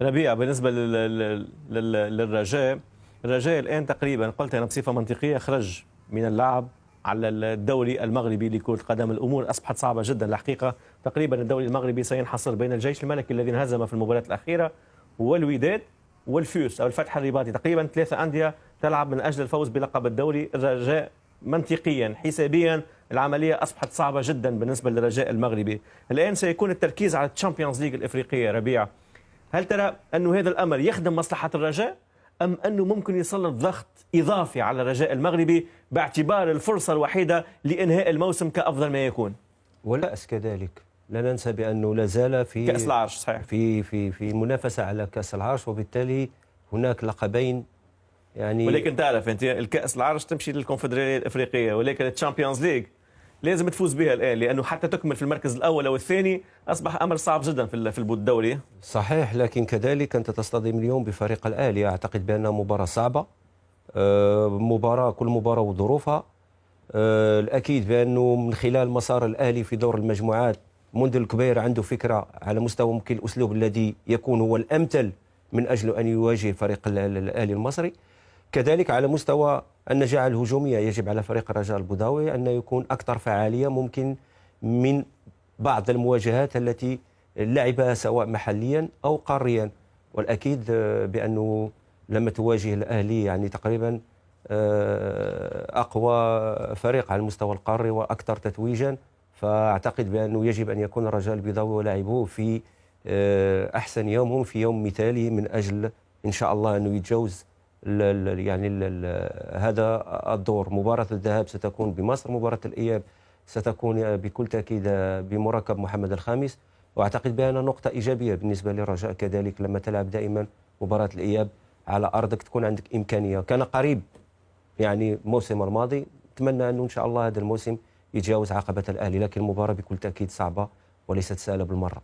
ربيع، بالنسبة للرجاء، الرجاء الآن تقريبا قلت أنا بصفة منطقية خرج من اللعب على الدوري المغربي لكرة القدم. الأمور أصبحت صعبة جدا الحقيقة. تقريبا الدوري المغربي سينحصر بين الجيش الملكي الذي انهزم في المباراة الأخيرة والوداد والفيوس أو الفتح الرباطي، تقريبا ثلاثة أندية تلعب من أجل الفوز بلقب الدوري. الرجاء منطقيا حسابيا العملية أصبحت صعبة جدا بالنسبة للرجاء المغربي. الآن سيكون التركيز على الشامبيونز ليج الإفريقية. ربيع، هل ترى أن هذا الأمر يخدم مصلحة الرجاء أم أنه ممكن يسلط ضغط إضافي على الرجاء المغربي باعتبار الفرصة الوحيدة لإنهاء الموسم كأفضل ما يكون؟ ولا أس كذلك. لا ننسى بأنه لا زال في كأس العرش صحيح في منافسة على كأس العرش، وبالتالي هناك لقبين يعني. ولكن تعرف أنت الكأس العرش تمشي للكونفدرالية الإفريقية، ولكن الشامبيونز ليج لازم تفوز بها الآن، لأنه حتى تكمل في المركز الأول أو الثاني أصبح أمر صعب جدا في الدوري. صحيح، لكن كذلك أنت تصطدم اليوم بفريق الأهلي. أعتقد بأنها مباراة صعبة، كل مباراة وظروفها. الأكيد بأنه من خلال مسار الأهلي في دور المجموعات منذ الكبير عنده فكرة على مستوى ممكن الأسلوب الذي يكون هو الأمثل من أجل أن يواجه فريق الأهلي المصري. كذلك على مستوى النجاعة الهجومية يجب على فريق الرجاء البيضاوي أن يكون أكثر فعالية ممكن من بعض المواجهات التي لعبها سواء محليا أو قاريا. والأكيد بأنه لما تواجه الأهلي يعني تقريبا أقوى فريق على المستوى القاري وأكثر تتويجا، فأعتقد بأنه يجب أن يكون الرجاء البيضاوي ولاعبوه في أحسن يومهم، في يوم مثالي، من أجل إن شاء الله أنه يتجاوز هذا الدور. مباراة الذهاب ستكون بمصر، مباراة الإياب ستكون بكل تأكيد بمركب محمد الخامس، وأعتقد بأنها نقطة إيجابية بالنسبة للرجاء كذلك. لما تلعب دائما مباراة الإياب على أرضك تكون عندك إمكانية. كان قريب يعني الموسم الماضي، أتمنى أنه إن شاء الله هذا الموسم يتجاوز عقبة الأهلي، لكن المباراة بكل تأكيد صعبة وليست سهلة بالمرة.